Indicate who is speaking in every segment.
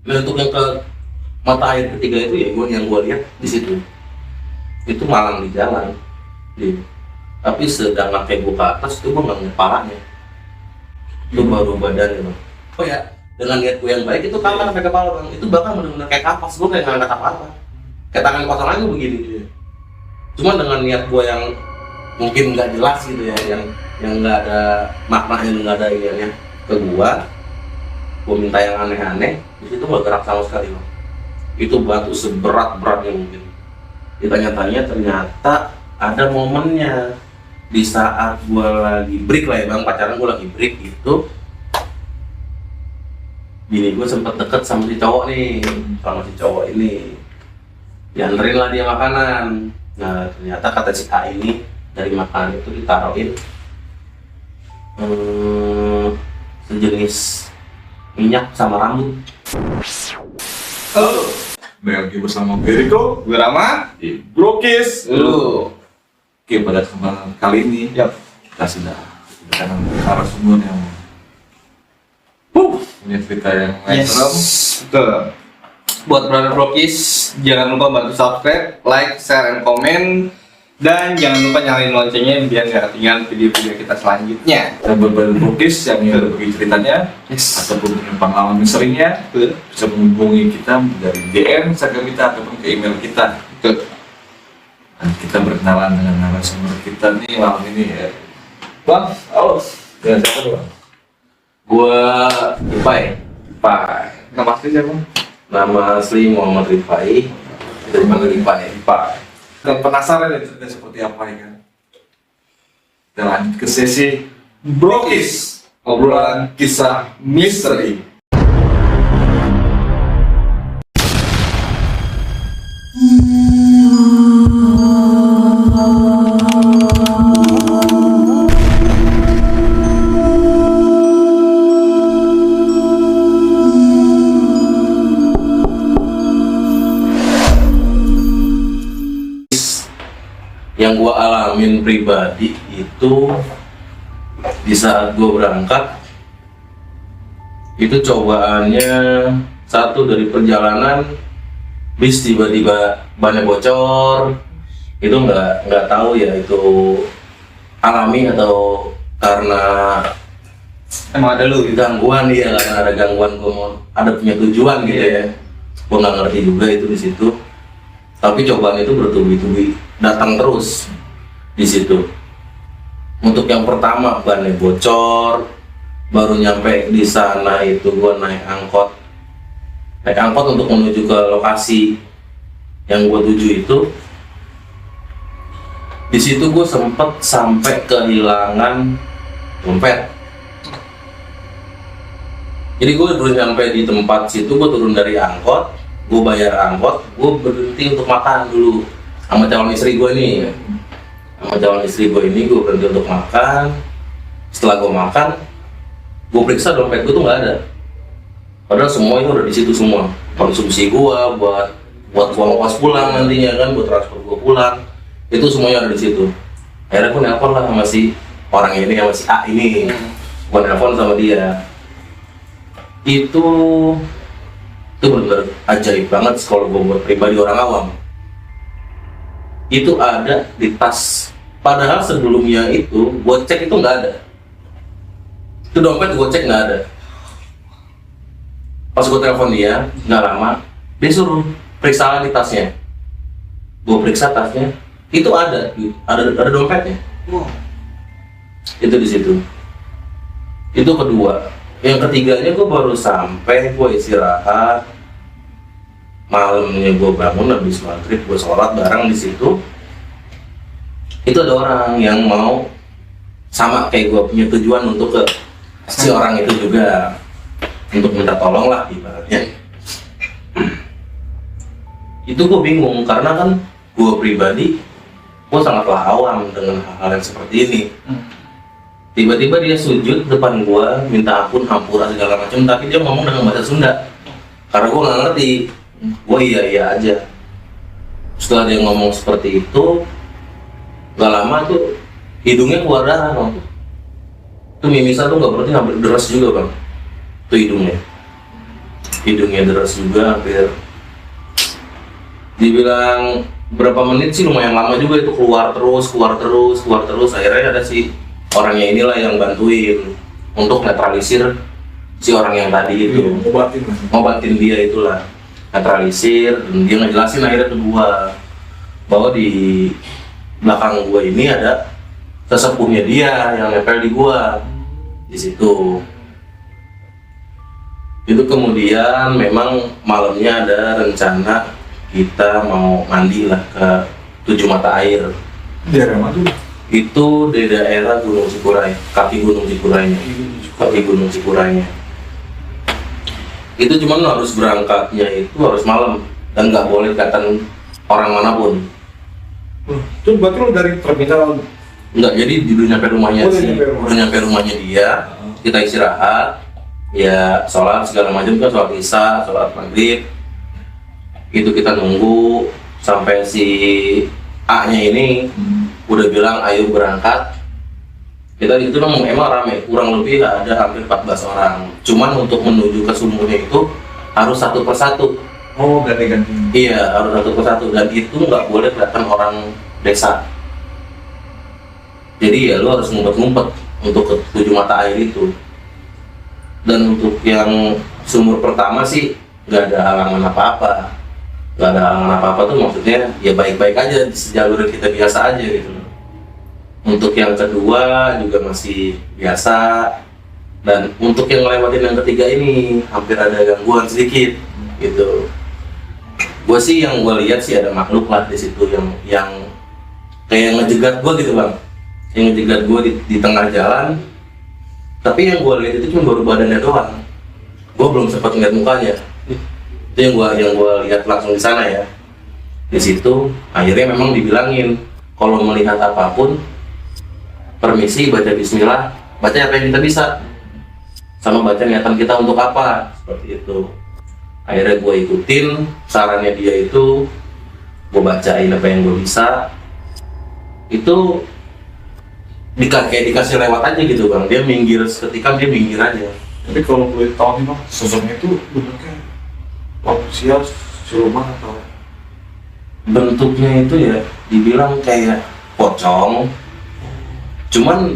Speaker 1: Nah untuk yang ke mata air ketiga itu ya yang gue lihat di situ itu malang di jalan, tapi sedang kayak gue ke atas itu gue nggak ngeliat palanya, itu baru badannya bang. Oh ya, dengan niat gue yang baik itu kalah sampai kepala bang, itu bahkan benar-benar kayak kapas, gue kayak nggak ngeliat apa-apa, kayak tangan kosong aja begini gitu. Cuma dengan niat gue yang mungkin nggak jelas gitu ya, yang nggak ada maknanya, nggak ada iniannya ke gue minta yang aneh-aneh, di situ nggak gerak sama sekali bang. Itu batu seberat-beratnya mungkin. Ditanya-tanya ternyata ada momennya di saat gue lagi break lah ya bang, pacaran gue lagi break gitu. Bini gue sempet deket sama si cowok nih, sama si cowok ini. Dianterin lah dia makanan. Nah ternyata kata si A ini dari makanan itu ditaruhin sejenis minyak sama rambut.
Speaker 2: Halo, balik lagi bersama Beriko,
Speaker 3: Gue Rama,
Speaker 2: di Brokis.
Speaker 3: lu.
Speaker 2: Oke, pada kesempatan kali ini kita sudah kedatangan narasumber yang punya cerita yang serem.
Speaker 3: Betul. Buat brother Brokis, jangan lupa bantu subscribe, like, share, and komen. Dan jangan lupa nyalain loncengnya biar nggak ketinggalan video-video kita selanjutnya.
Speaker 2: Dan beberapa Brokis yang ingin berbagi ceritanya ataupun punya pengalaman misalnya bisa menghubungi kita dari DM Instagram kita ataupun ke email kita. Dan kita berkenalan dengan narasumber kita nih malam ini ya. Bang, halo. Dengan siapa bang?
Speaker 1: Gue Rifai.
Speaker 3: Nama asli siapa?
Speaker 1: Nama asli Muhammad Rifai. Kita dipanggil Rifai.
Speaker 2: Dan penasaran ya cerita seperti apa ya kan? Kita lanjut ke sesi Brokis, obrolan kisah misteri.
Speaker 1: Yang gue alamin pribadi itu di saat gue berangkat itu cobaannya satu dari perjalanan bis tiba-tiba bannya bocor, itu nggak tahu ya itu alami atau karena
Speaker 3: Emang ada lu gitu?
Speaker 1: gangguan dia, karena ada gangguan, gue mau ada punya tujuan gitu ya, gue nggak ngerti juga itu di situ. Tapi cobaan itu bertubi-tubi datang terus di situ. Untuk yang pertama bannya bocor, baru nyampe di sana itu gue naik angkot untuk menuju ke lokasi yang gue tuju itu. Di situ gue sempet sampai kehilangan dompet. Jadi gue baru nyampe di tempat situ, gue turun dari angkot. Gue bayar angkot, gue berhenti untuk makan dulu sama calon istri gue nih. Sama calon istri gue ini gue berhenti untuk makan. Setelah gue makan, gue periksa dompet gue tuh nggak ada. Padahal semua itu udah di situ semua. Konsumsi gue buat gue ongkos pulang nantinya kan, buat transfer gue pulang, itu semuanya ada di situ. Akhirnya gue nelpon lah sama si orang ini, sama si A ini. Gue nelpon sama dia. Itu benar-benar ajaib banget kalau gue buat pribadi orang awam. Itu ada di tas, padahal sebelumnya itu gue cek itu nggak ada. Itu dompet gue cek nggak ada. Pas gue telepon dia nggak lama, dia suruh periksa di tasnya. Gue periksa tasnya, itu ada dompetnya. Itu di situ. Itu kedua. Yang ketiganya gue baru sampai, gue istirahat. Malamnya gue bangun habis maghrib, gue sholat bareng di situ. Itu ada orang yang mau sama kayak gue punya tujuan untuk ke si orang itu juga, untuk minta tolong lah ibaratnya. Itu gue bingung karena kan gue pribadi, gue sangatlah awam dengan hal-hal yang seperti ini. Tiba-tiba dia sujud depan gua, minta ampun, hampura segala macam, tapi dia ngomong dengan bahasa Sunda. Karena gua nggak ngerti, gua iya aja. Setelah dia ngomong seperti itu, nggak lama tuh hidungnya keluar darah bang. Tuh mimisan tuh nggak berarti hampir deras juga bang, tuh hidungnya. hidungnya deras juga, hampir dibilang berapa menit sih, lumayan lama juga itu, keluar terus. Akhirnya ada si orangnya inilah yang bantuin untuk netralisir si orang yang tadi itu, ngobatin dia itulah, netralisir. Dan dia ngejelasin akhirnya ke gua bahwa di belakang gua ini ada sesepuhnya dia yang nempel di gua di situ. Itu kemudian memang malamnya ada rencana kita mau mandi lah ke Tujuh Mata Air.
Speaker 2: Daerah mana tuh?
Speaker 1: Itu di daerah Gunung Cikuray, kaki Gunung Cikuraynya. Itu cuman harus berangkatnya itu harus malam dan nggak boleh kelihatan orang manapun.
Speaker 2: Itu berarti lo dari terminal?
Speaker 1: Enggak, jadi udah nyampe rumahnya
Speaker 2: Udah
Speaker 1: sih,
Speaker 2: nyampe rumah.
Speaker 1: udah nyampe rumahnya dia, kita istirahat, ya sholat segala macam kan, sholat isya, sholat maghrib. Itu kita nunggu sampai si A-nya ini udah bilang ayo berangkat. Kita itu emang rame, kurang lebih ada hampir 14 orang. Cuman untuk menuju ke sumurnya itu harus satu persatu.
Speaker 2: Oh, ganti-ganti.
Speaker 1: Iya, harus satu persatu, dan itu nggak boleh kelihatan orang desa. Jadi ya lu harus ngumpet-ngumpet untuk ke Tujuh Mata Air itu. Dan untuk yang sumur pertama sih nggak ada halangan apa-apa. Nggak ada halangan apa-apa tuh maksudnya ya baik-baik aja, di jalur kita biasa aja gitu. Untuk yang kedua juga masih biasa. Dan untuk yang ngelewatin yang ketiga ini hampir ada gangguan sedikit gitu. Gue sih yang gue lihat sih ada makhluk lah di situ yang kayak ngejegat gue gitu bang, yang ngejegat gue di tengah jalan. Tapi yang gue lihat itu cuma baru badannya doang. Gue belum sempat ngeliat mukanya. Itu yang gue lihat langsung di sana ya. Di situ akhirnya memang dibilangin kalau melihat apapun permisi baca bismillah, baca apa yang kita bisa, sama baca niatan kita untuk apa, seperti itu. Akhirnya gue ikutin sarannya dia itu, gue bacain apa yang gue bisa. Itu kayak dikasih lewat aja gitu bang, dia minggir seketika, dia minggir aja.
Speaker 2: Tapi kalau boleh tahu nih bang, sosoknya itu bentuknya manusia, siluman atau?
Speaker 1: Bentuknya itu ya dibilang kayak pocong, cuman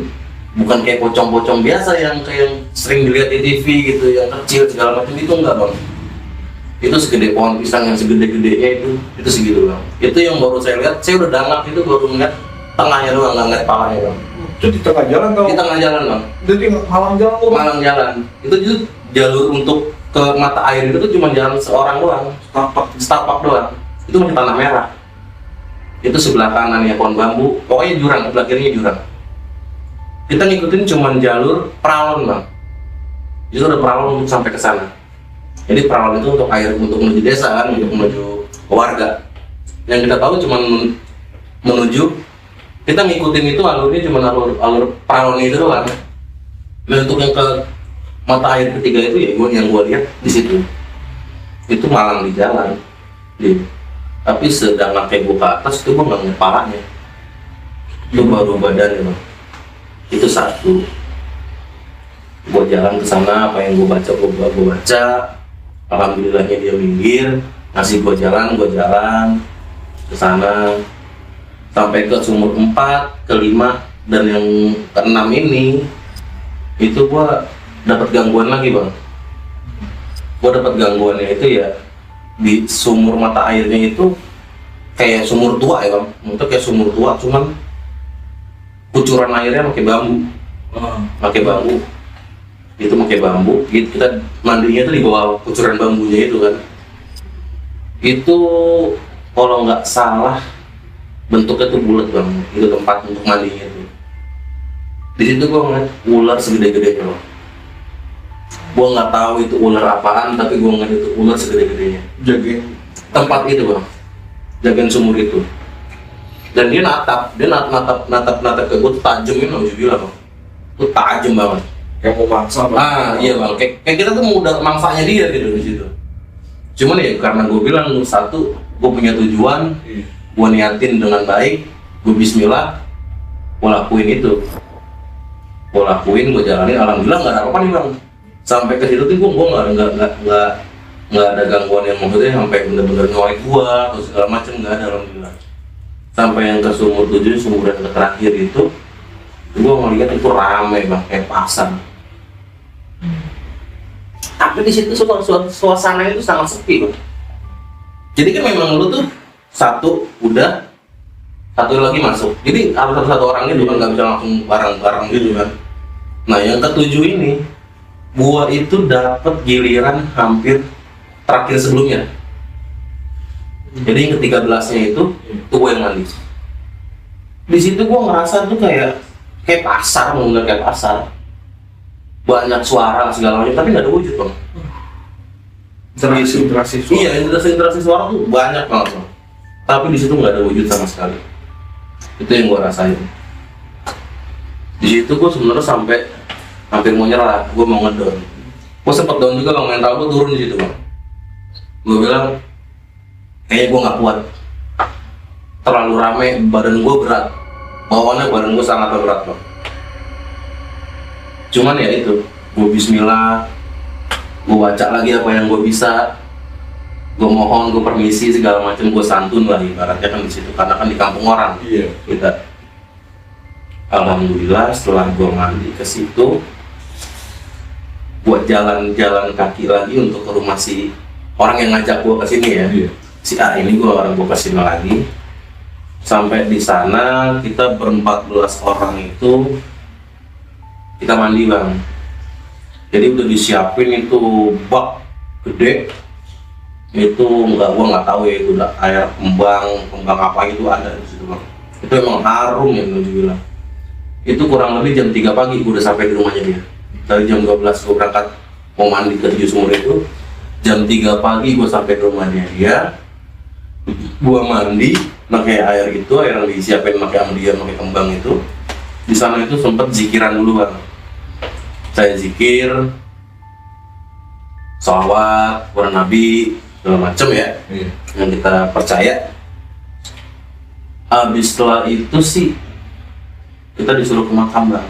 Speaker 1: bukan kayak pocong-pocong biasa yang kayak sering dilihat di TV gitu, yang kecil segala macam, itu enggak bang. Itu segede pohon pisang yang segede-gedenya itu segitu bang. Itu yang baru saya lihat, saya udah dangak itu baru ngeliat tengahnya doang, nggak ngeliat palanya bang.
Speaker 2: Itu di tengah jalan tau?
Speaker 1: Di tengah jalan bang.
Speaker 2: Jadi halang jalan kok?
Speaker 1: Malang jalan. Itu justru jalur untuk ke mata air itu tuh cuma jalan seorang doang, setapak doang. Itu masih tanah merah. Itu sebelah kanannya pohon bambu, pokoknya jurang, sebelah kirinya jurang. Kita ngikutin cuma jalur peralon bang. Itu ada peralon untuk sampai ke sana. Jadi peralon itu untuk air, untuk menuju desa kan, untuk menuju ke warga. Yang kita tahu cuma menuju, kita ngikutin itu alurnya cuma alur peralon itu doang. Dan untuk yang ke mata air ketiga itu ya yang gue lihat di situ, itu malang di jalan. Tapi sedang naik gue ke atas itu gue nggak ngeliat palanya. Itu baru badannya bang. Itu satu. Gue jalan ke sana, apa yang gue baca gue baca. Alhamdulillahnya dia minggir, ngasih gue jalan ke sana sampai ke sumur 4, ke 5, dan yang ke-6 ini itu gue dapat gangguan lagi bang. Gue dapat gangguannya itu ya di sumur mata airnya itu kayak sumur tua ya bang, untuk kayak sumur tua, cuman kucuran airnya pakai bambu, itu pakai bambu, gitu. Kita mandinya tuh di bawah kucuran bambunya itu kan. Itu kalau nggak salah bentuknya tuh bulat bang, itu tempat untuk mandinya tuh. Di situ gua ngeliat ular segede-gedenya bang. Gua nggak tahu itu ular apaan, tapi gua ngeliat itu ular segede-gedenya.
Speaker 2: Jagain
Speaker 1: Tempat itu bang, jagain sumur itu. Dan dia natap ke gua tuh tajamnya, nggak bisa bilang bang. Tuh tajam banget.
Speaker 2: kayak mau mangsa bang.
Speaker 1: Iya bang, kayak kita tuh mau udah mangsanya dia gitu di situ. Cuman ya karena gue bilang satu, gue punya tujuan, gue niatin dengan baik, gue bismillah, gue lakuin itu. Gue lakuin, gue jalanin, alhamdulillah nggak ada apa-apa nih bang. Sampai ke situ tuh gue nggak nggak ada gangguan yang maksudnya sampai bener-bener nyolek gua atau segala macam, nggak ada alhamdulillah. Sampai yang ke sumur 7, sumur yang terakhir itu gua ngeliat itu rame bang, kayak pasar. Tapi di situ suasana itu sangat sepi bang. Jadi kan memang lu tuh satu udah, satu lagi masuk. Jadi harus satu orang itu kan nggak bisa langsung bareng-bareng gitu kan. Nah yang ketujuh ini, gua itu dapat giliran hampir terakhir sebelumnya. Jadi yang ke-13-nya itu gua yang mandi. Di situ gua ngerasa tuh kayak pasar, bener kayak pasar. Banyak suara segala macam, tapi nggak ada wujud bang.
Speaker 2: Interaksi suara.
Speaker 1: Iya, interaksi suara tuh banyak banget bang. Tapi di situ nggak ada wujud sama sekali. Itu yang gua rasain. Di situ gua sebenarnya sampai hampir mau nyerah, gua mau ngedown. Gua sempet down juga bang, mental gua turun di situ bang. Gua bilang, kayaknya gua nggak kuat. Terlalu rame, badan gua berat. Bawaannya badan gua sangat berat bang. Cuman ya itu, gua bismillah, gua baca lagi apa yang gua bisa. Gue mohon, gue permisi segala macam, gue santun lah ibaratnya kan di situ karena kan di kampung orang.
Speaker 2: Iya.
Speaker 1: Kita alhamdulillah setelah gue mandi ke situ, buat jalan-jalan kaki lagi untuk ke rumah si orang yang ngajak gue ke sini ya.
Speaker 2: Iya.
Speaker 1: Si A ini gue ke sini lagi. Sampai di sana kita ber-14 orang itu kita mandi bang. Jadi udah disiapin itu bak gede. Itu gua nggak tahu ya, itu udah air kembang apa itu ada di situ bang. Itu emang harum ya menurut bilang. Itu kurang lebih jam 3 pagi gua udah sampai di rumahnya dia. Dari jam 12 gua berangkat mau mandi ke 7 sumur itu, jam 3 pagi gua sampai di rumahnya dia. Gua mandi pakai air itu, air yang disiapin pakai sama dia, pakai kembang itu. Di sana itu sempet zikiran dulu bang. Saya zikir, sholawat, Quran Nabi, segala macem ya, yang kita percaya. Habis setelah itu sih kita disuruh ke makam bang.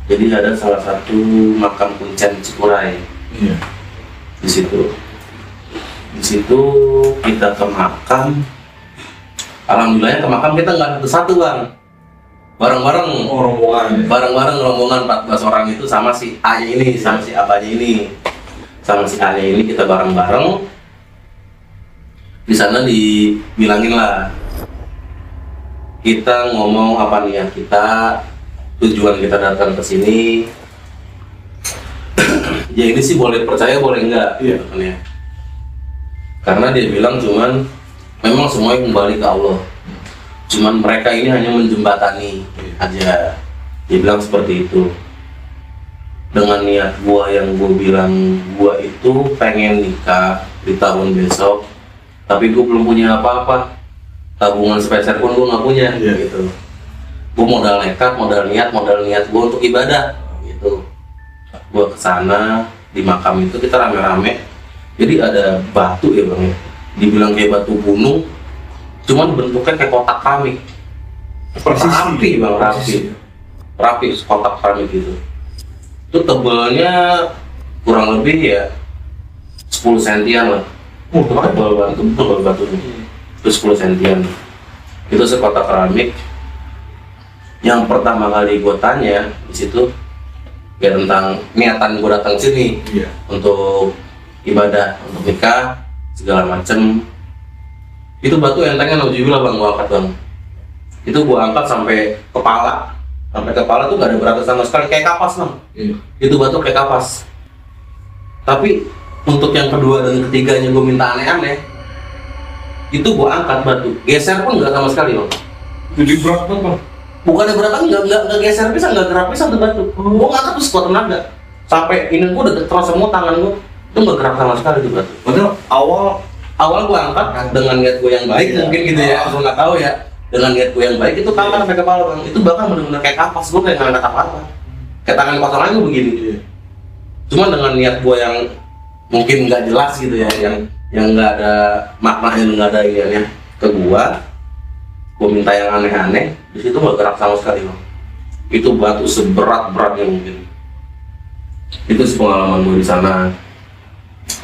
Speaker 1: Jadi ada salah satu makam Kuncen Cikuray.
Speaker 2: Iya.
Speaker 1: Di situ kita ke makam. Alhamdulillah ke makam kita nggak satu bang. Bareng-bareng rombongan 14 orang itu sama si A ini, sama si abahnya ini, sama si A ini kita bareng-bareng. Di sana dibilangin lah, kita ngomong apa nih ya, kita tujuan kita datang ke sini. Ya ini sih boleh percaya boleh enggak,
Speaker 2: iya.
Speaker 1: Kan ya. Karena dia bilang cuman memang semuanya kembali ke Allah. Cuman mereka ini hanya menjembatani aja. Dia bilang seperti itu. Dengan niat gua yang gua bilang gua itu pengen nikah di tahun besok. Tapi gue belum punya apa-apa, tabungan sepeser pun gue nggak punya, gitu. Gue modal nekat, modal niat gue untuk ibadah, gitu. Gue kesana di makam itu kita rame-rame. Jadi ada batu ya bang, dibilang kayak batu gunung, cuman bentuknya kayak kotak keramik. Rapi bang, rapi kotak keramik gitu. Itu tebalnya kurang lebih ya 10 sentian lah. Tebal banget, tebal batunya. Itu 10 sentian. Itu sekotak keramik. Yang pertama kali gue tanya di situ ya tentang niatan gue datang sini untuk ibadah, untuk nikah segala macem. Itu batu entengnya nauzubillah bang, gue angkat bang. Itu gue angkat sampai kepala tuh gak ada berat sama sekali, kayak kapas bang. Itu batu kayak kapas. Tapi untuk yang kedua dan ketiganya gue minta aneh-aneh, itu gue angkat batu, geser pun nggak sama sekali bang.
Speaker 2: Jadi berat banget bang?
Speaker 1: Bukan ada beratan, nggak geser pisang, nggak gerak pisang tuh batu. Gue ngangkat tuh sekuat tenaga, sampai ini gue udah terasa semua tangan gue, itu nggak gerak sama sekali tuh batu. Padahal awal gue angkat dengan niat gue yang baik mungkin gitu ya, gue nggak tahu ya. Dengan niat gue yang baik itu tangan sampai kepala bang, itu bahkan benar-benar kayak kapas, gue kayak nggak angkat apa-apa, kayak tangan kosong aja gue begini. Cuman dengan niat gue yang mungkin nggak jelas gitu ya, yang nggak ada maknanya, nggak ada iniannya ke gua minta yang aneh-aneh, di situ nggak gerak sama sekali bang. Itu batu seberat-beratnya mungkin. Itu pengalaman gue di sana.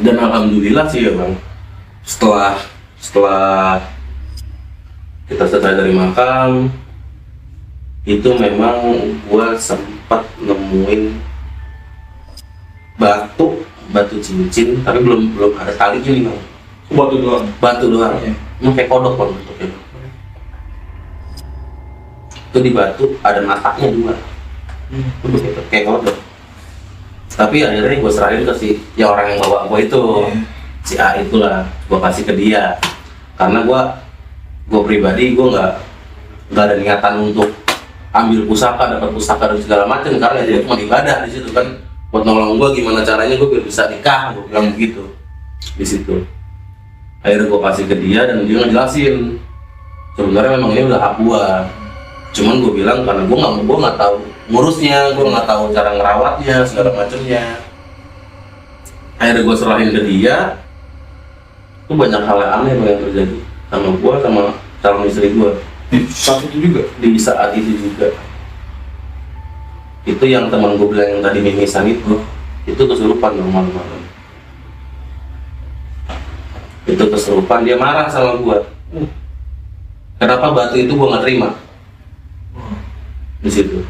Speaker 1: Dan alhamdulillah sih ya bang, setelah kita selesai dari makam itu memang gua sempat nemuin batu cincin, tapi belum ada talinya nih bang. Batu doang ya, emang kayak kodok bang bentuknya. Itu di batu ada mataknya juga, begitu kayak kodok. Tapi akhirnya gue serahin ke si orang yang bawa gue itu, si A itulah, gue kasih ke dia. Karena gue pribadi gue nggak ada niatan untuk ambil pusaka, dapat pusaka dan segala macam, karena dia cuma ibadah di situ kan, buat nolong gue gimana caranya gue biar bisa nikah, gue bilang begitu di situ. Akhirnya gue kasih ke dia dan dia ngejelasin sebenarnya memang ini udah hak gue. Cuman gue bilang karena gue nggak tahu ngurusnya, gue nggak tahu cara ngerawatnya segala macamnya. Akhirnya gue serahin ke dia. Itu banyak hal yang aneh yang terjadi sama gue sama calon istri gue
Speaker 2: Di saat itu juga.
Speaker 1: di saat itu juga. Itu yang teman gue bilang yang tadi mimisan itu kesurupan malam-malam. Itu kesurupan, dia marah sama gue. Kenapa batu itu gue nggak terima di situ?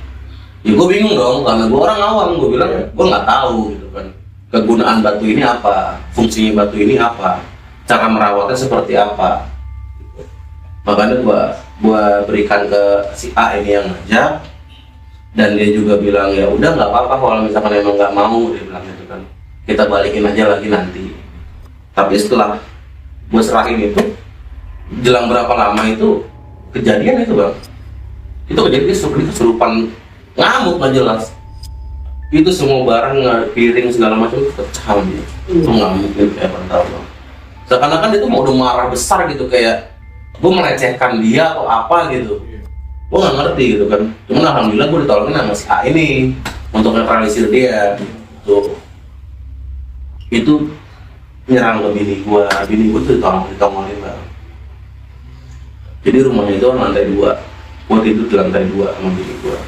Speaker 1: Ya gue bingung dong, karena gue orang awam. Gue bilang gue nggak tahu gitu kan, kegunaan batu ini apa, fungsinya batu ini apa, cara merawatnya seperti apa. Makanya gue berikan ke si A ini yang ngajak, dan dia juga bilang ya udah nggak apa-apa kalau misalkan emang nggak mau, dia bilang gitu kan, kita balikin aja lagi nanti. Tapi setelah gue serahin itu, jelang berapa lama itu kejadian itu bang, itu kejadian seperti kesurupan, ngamuk nggak jelas. Itu semua barang, piring segala macam itu pecah dia. Itu ngamuk gitu kayak apa bang. Seakan-akan dia tuh mau udah marah besar gitu, kayak gue melecehkan dia atau apa gitu. Gue nggak ngerti gitu kan. Cuman alhamdulillah gue ditolongin sama si A ini untuk netralisir dia. Tuh. Itu nyerang ke bini gue tuh ditolongin bang. Jadi rumahnya itu lantai 2, gue tidur di lantai 2 sama bini gue.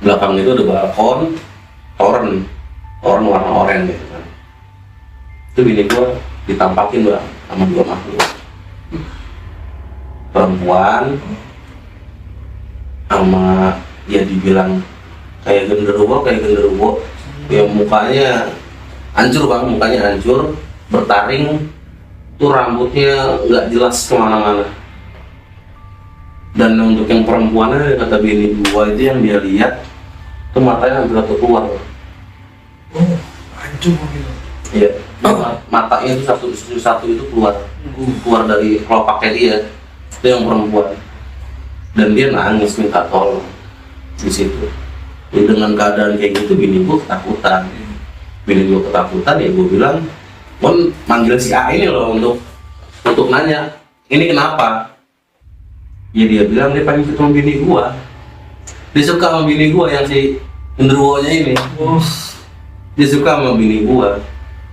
Speaker 1: Belakang itu ada balkon, toren warna oranye gitu kan. Itu bini gue ditampakin bang sama 2 makhluk perempuan, sama ya dibilang kayak genderuwo, ya mukanya hancur bang, bertaring, tuh rambutnya nggak jelas kemana-mana. Dan untuk yang perempuannya kata bini gua itu yang dia lihat tuh matanya hampir keluar.
Speaker 2: Hancur gitu.
Speaker 1: Iya, matanya itu satu itu keluar dari kelopaknya dia. Itu yang perempuan. Dan dia nangis minta tolong di situ. Ya, dengan keadaan kayak gitu bini gua ketakutan. Ya gua bilang, "Mon manggil si A ini loh untuk nanya, ini kenapa?" Ya dia bilang dia pengen ketemu bini gua. Dia suka sama bini gua yang si genderuwonya ini. Dia suka sama bini gua,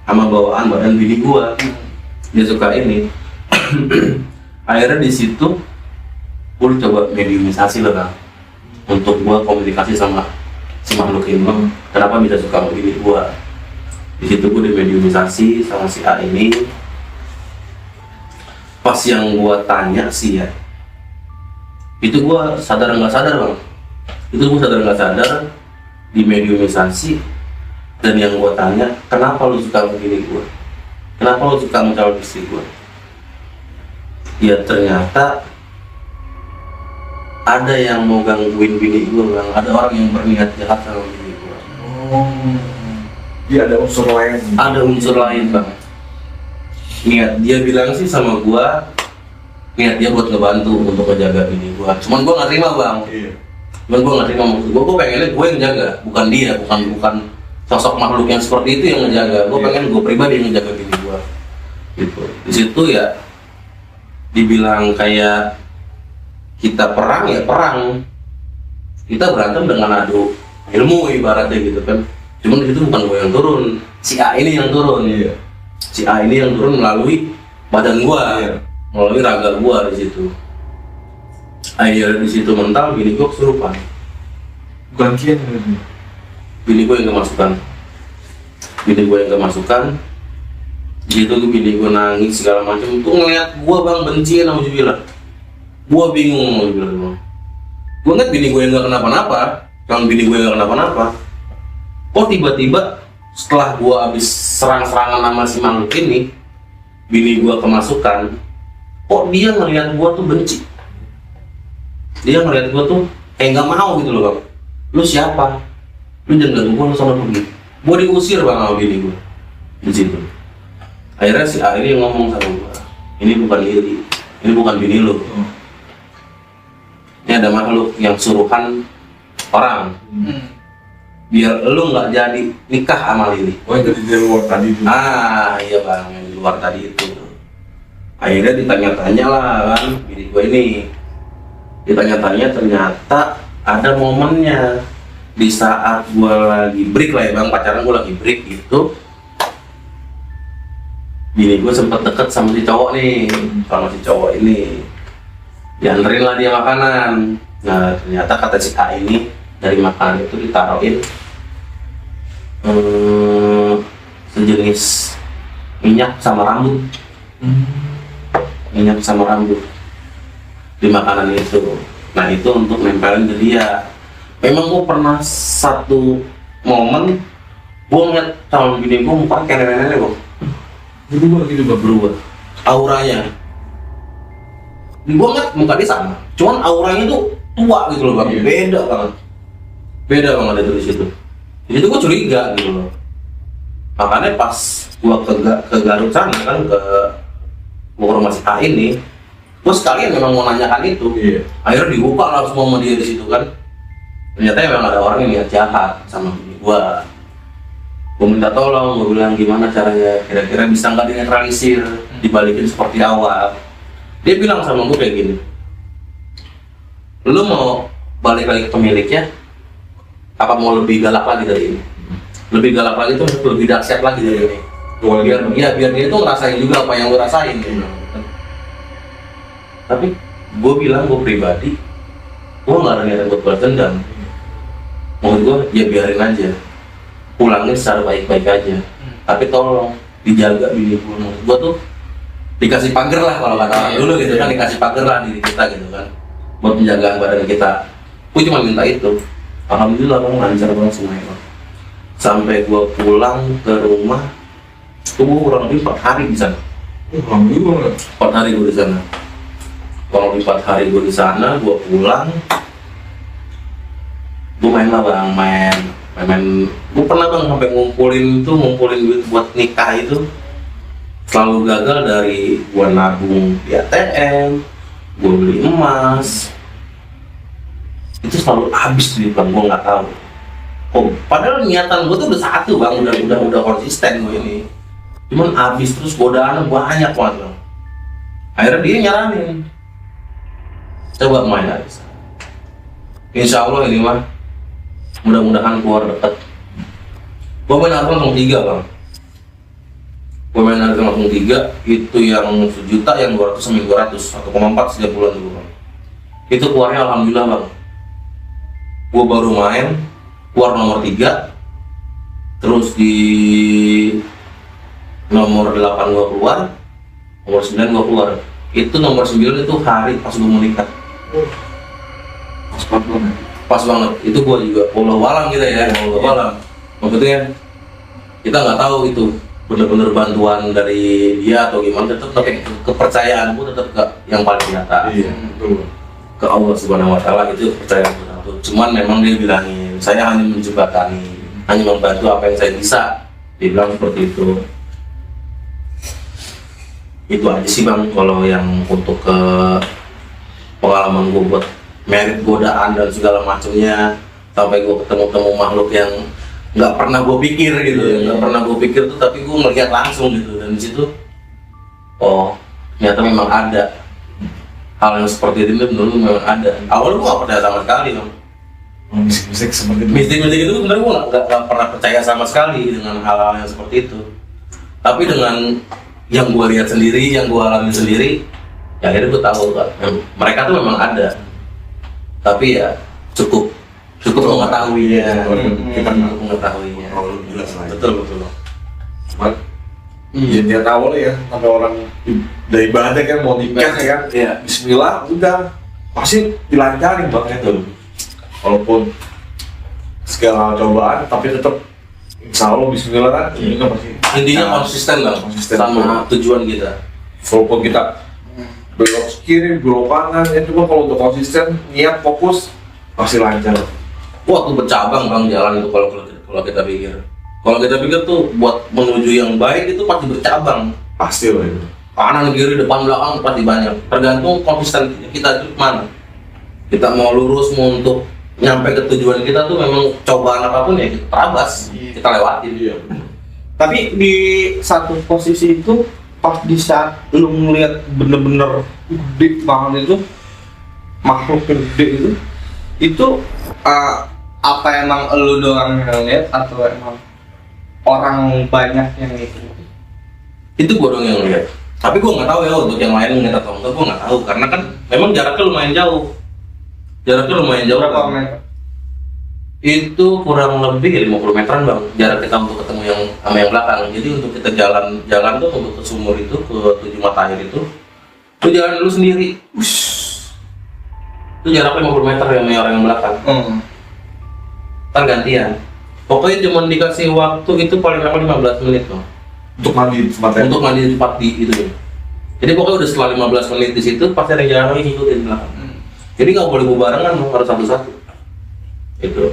Speaker 1: sama bawaan badan bini gua. Dia suka ini. Akhirnya di situ gua coba mediumisasi lah kan, untuk gua komunikasi sama si makhluk ini. Kenapa bisa suka sama bini gua? Di situ gua dimediumisasi sama si A ini. Pas yang gua tanya sih ya, itu gua sadar nggak sadar bang, di mediumisasi. Dan yang gua tanya, kenapa lu suka begini gua, kenapa lu suka sama calon istri gua? Ya ternyata ada yang mau gangguin bini gua bang, ada orang yang berniat jahat sama bini gua.
Speaker 2: Iya, ada unsur lain
Speaker 1: Bang. Niat dia bilang sih sama gua, niat dia buat ngebantu untuk ngejaga bini gua. Cuman gua nggak terima bang.
Speaker 2: Iya.
Speaker 1: Maksud gua pengennya gue yang jaga, bukan dia, bukan sosok makhluk yang seperti itu yang ngejaga. Gua pengen gua pribadi yang ngejaga bini gua. Gitu. Di situ ya dibilang kayak kita perang ya perang. Kita berantem dengan adu ilmu ibaratnya gitu kan. Cuman di situ bukan gue yang turun, si A ini yang turun.
Speaker 2: Iya.
Speaker 1: Si A ini yang turun melalui badan gua.
Speaker 2: Iya.
Speaker 1: Melalui raga gua di situ. Akhirnya di situ mental bini gua kesurupan.
Speaker 2: Gantian.
Speaker 1: Bini gua yang kemasukan. Gitu tuh bini gue nangis segala macam. Tuh ngeliat gue bang benci sama Jubila. Gue bingung sama Jubila bang. Gue ngeliat bini gue yang gak kenapa-napa. Kalau bini gue yang gak kenapa-napa. Kok tiba-tiba setelah gue abis serang-serangan sama si makhluk ini, bini gue kemasukan. Kok dia ngeliat gue tuh benci. Dia ngeliat gue tuh kayak gak mau gitu loh bang. Lu siapa? Lu jangan ganggu gue, lu sama pergi. Gue diusir bang sama bini gue di situ. Akhirnya si A ini ngomong sama gue, ini bukan Lili, ini bukan bini lu. Ini ada makhluk yang suruhan orang, biar lu nggak jadi nikah sama Lili.
Speaker 2: Oh yang dari luar tadi itu.
Speaker 1: Ah iya bang, yang di luar tadi itu. Akhirnya ditanya-tanya lah kan, bini gue ini. Ditanya-tanya ternyata ada momennya di saat gue lagi break lah ya bang, pacaran gue lagi break gitu. Bini gue sempet deket sama si cowok nih, sama si cowok ini. Dianterin lah dia makanan. Nah ternyata kata si A ini dari makanan itu ditaruhin sejenis minyak sama rambut. Minyak sama rambut di makanan itu. Nah itu untuk nempelin ke dia. Memang gue pernah satu momen gue ngeliat sama bini gue muka kayak nenek-nenek bang.
Speaker 2: Berubah gitu bang.
Speaker 1: Berubah auranya. Gue ngeliat muka dia sama, cuman auranya tuh tua gitu loh bang.
Speaker 2: Iya.
Speaker 1: Beda banget. Beda banget itu di situ. Jadi tuh gue curiga gitu loh. Makanya pas gue ke Garut sana kan, ke rumah si A ini, gue sekalian memang mau nanyakan itu.
Speaker 2: Iya.
Speaker 1: Akhirnya dibuka lah semua sama dia di situ kan. Ternyata memang ada orang yang niat jahat sama bini gue. Gue minta tolong, gue bilang gimana caranya, kira-kira bisa nggak dinetralisir, dibalikin seperti awal. Dia bilang sama gue kayak gini, lu mau balik lagi ke pemiliknya, apa mau lebih galak lagi dari ini? Lebih galak lagi tuh lebih dahsyat lagi dari ini. Biar dia tuh ngerasain juga apa yang lu rasain. Gitu. Tapi gue bilang, gue pribadi, gue nggak ada niatan buat balas dendam. Menurut gue ya biarin aja, pulangin secara baik-baik aja. Tapi tolong dijaga bini gue. Menurut gue tuh dikasih pagar lah kalau kata orang dulu gitu kan, dikasih pagar lah diri kita gitu kan, buat menjaga badan kita. Gue cuma minta itu. Alhamdulillah bang, lancar banget semuanya bang. Sampai gue pulang ke rumah, gue kurang lebih 4 hari di sana.
Speaker 2: Alhamdulillah.
Speaker 1: 4 hari gue di sana. Kalau 4 hari gue di sana, gue pulang, gue main lah bang, main. Gue pernah bang sampai ngumpulin duit buat nikah itu selalu gagal. Dari gue nabung di ATM, gue beli emas, itu selalu habis duit bang. Gue nggak tahu. Oh, padahal niatan gue tuh udah satu bang, udah konsisten gue ini. Cuman habis terus godaan banyak banget bang. Akhirnya dia nyaranin, coba main aja. Insya Allah ini mah mudah-mudahan keluar dekat. Gue main harga langsung 3 bang. Gue main harga langsung 3, itu yang 1 juta, yang 200 sama 200, 1,4 setiap bulan tuh bang. Itu keluarnya alhamdulillah bang. Gue baru main, keluar nomor 3, terus di nomor 8 gue keluar, nomor 9 gue keluar. Itu nomor 9 itu hari pas gue mau nikah. Pas banget. Itu gue juga walau-walang gitu ya, walau-walang. Maksudnya kita nggak tahu itu bener-bener bantuan dari dia atau gimana, tetap kepercayaan gue tetap ke yang paling nyata.
Speaker 2: Iya, betul.
Speaker 1: Ke Allah Subhanahu Wa Taala, itu kepercayaan gue satu. Cuman memang dia bilangin, saya hanya menjembatani, hanya membantu apa yang saya bisa. Dia bilang seperti itu. Itu aja sih bang, kalau yang untuk ke pengalaman gue buat merit godaan dan segala macamnya, sampai gue ketemu makhluk yang nggak pernah gue pikir gitu, nggak pernah gue pikir tuh, tapi gue melihat langsung gitu. Dan di situ, oh ternyata memang ada hal yang seperti itu, menurut memang ada. Awalnya gue nggak percaya sama sekali bang.
Speaker 2: Mistik seperti itu.
Speaker 1: Mistik itu sebenarnya gue nggak pernah percaya sama sekali dengan hal-hal yang seperti itu. Tapi dengan yang gue lihat sendiri, yang gue alami sendiri, ya akhirnya gue tahu kan, mereka tuh memang ada. Tapi ya cukup mengetahuinya, kita cukup mengetahuinya.
Speaker 2: Oh, jelas lah.
Speaker 1: Betul.
Speaker 2: Iya, niat awal ya, sampai orang dari ibadah kan mau nikah ya kan,
Speaker 1: Iya.
Speaker 2: Bismillah, udah pasti dilancarin banget tuh. Walaupun segala cobaan, tapi tetap insya Allah Bismillah kan, ini kan pasti.
Speaker 1: Intinya konsisten lah
Speaker 2: Konsisten.
Speaker 1: sama tujuan kita.
Speaker 2: Walaupun kita belok kiri, belok kanan, ya cuma kalau untuk konsisten, niat, fokus, pasti lancar.
Speaker 1: Wah tuh bercabang bang jalan itu kalau kita pikir. Kalau kita pikir tuh buat menuju yang baik itu pasti bercabang.
Speaker 2: Pasti lah itu.
Speaker 1: Kanan kiri depan belakang pasti banyak. Tergantung konsisten kita itu mana. Kita mau lurus mau untuk nyampe ke tujuan kita tuh memang cobaan apapun ya kita terabas, kita lewatin.
Speaker 2: Iya.
Speaker 3: Tapi di satu posisi itu pas di saat lu ngeliat bener-bener gede banget itu makhluk gede itu apa emang lu doang yang lihat atau emang orang banyak yang itu?
Speaker 1: Itu gua dong yang lihat. Tapi gua nggak tahu ya untuk yang lain ngeliat atau enggak, gua nggak tahu karena kan memang jaraknya lumayan jauh. Jaraknya lumayan jauh.
Speaker 3: Berapa
Speaker 1: Bang.
Speaker 3: meter?
Speaker 1: Itu kurang lebih 50 meteran bang jarak kita untuk ketemu yang sama yang belakang. Jadi untuk kita jalan tuh untuk ke sumur itu ke 7 mata air itu jalan dulu sendiri. Itu jaraknya 50 meter ya sama orang yang belakang. Ntar gantian. Pokoknya cuma dikasih waktu itu paling lama 15 menit bang.
Speaker 2: Untuk mandi di tempat
Speaker 1: Untuk mandi di tempat di itu ya. Jadi pokoknya udah setelah 15 menit di situ pasti ada yang jalan lagi ngikutin belakang. Jadi nggak boleh berbarengan, harus satu-satu. Itu.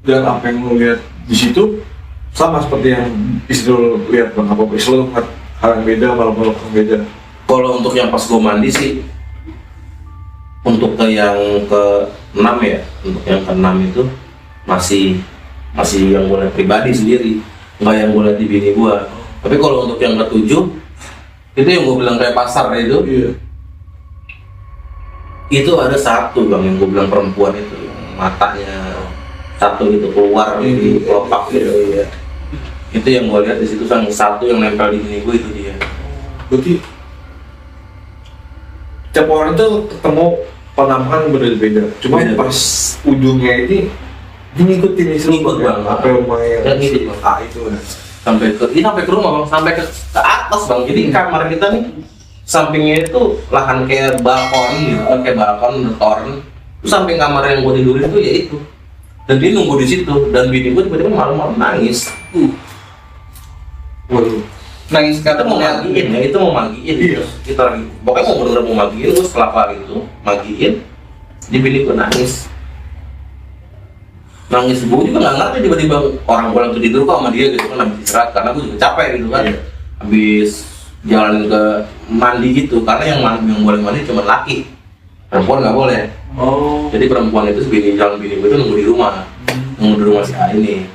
Speaker 2: Dan apa yang lu lihat di situ sama seperti yang istri lu lihat bang, apa istri lu ngeliat hal yang beda, malam-malam yang beda.
Speaker 1: Kalau untuk yang pas gue mandi sih, untuk ke yang ke-6 ya, untuk yang ke-6 itu masih yang gue lihat pribadi sendiri, nggak yang gue lihat di bini gue. Tapi kalau untuk yang ke-7 itu yang gue bilang kayak pasar itu,
Speaker 2: Iya.
Speaker 1: itu ada satu bang yang gue bilang perempuan itu, matanya satu itu keluar di kelopak gitu ya. Itu yang gue lihat di situ, yang satu yang nempel di bini gue itu dia.
Speaker 2: Berarti tiap orang itu ketemu penampakan berbeda-beda. Cuma
Speaker 1: Beda.
Speaker 2: pas ujungnya ini dia ngikutin istri
Speaker 1: Ngikut,
Speaker 2: bang,
Speaker 1: Bang.
Speaker 2: apa yang main
Speaker 1: Ya, ngikut, Bang.
Speaker 2: itu kan.
Speaker 1: sampai ke rumah bang, sampai ke atas bang. Jadi kamar kita nih sampingnya itu lahan kayak balkon gitu kan, kayak balkon toren. Terus samping kamar yang gue tidurin itu ya itu. Dan dia nunggu di situ, dan bini gue tiba-tiba malam-malam nangis.
Speaker 2: Waduh.
Speaker 3: Nangis
Speaker 1: Kita mau magiin ya, itu mau magiin.
Speaker 2: Iya.
Speaker 1: Kita lagi, pokoknya mau bener-bener mau magiin, gue setelah kelar itu magiin, di bini gue nangis. Nangis, gue juga nggak ngerti tiba-tiba orang pulang tuh tidur kok sama dia gitu kan, habis istirahat karena gue juga capek gitu kan.
Speaker 2: Iya.
Speaker 1: Habis jalan ke mandi gitu, karena yang boleh mandi cuma laki, perempuan nggak boleh.
Speaker 2: Oh.
Speaker 1: Jadi perempuan itu bini gue itu nunggu di rumah si A ini.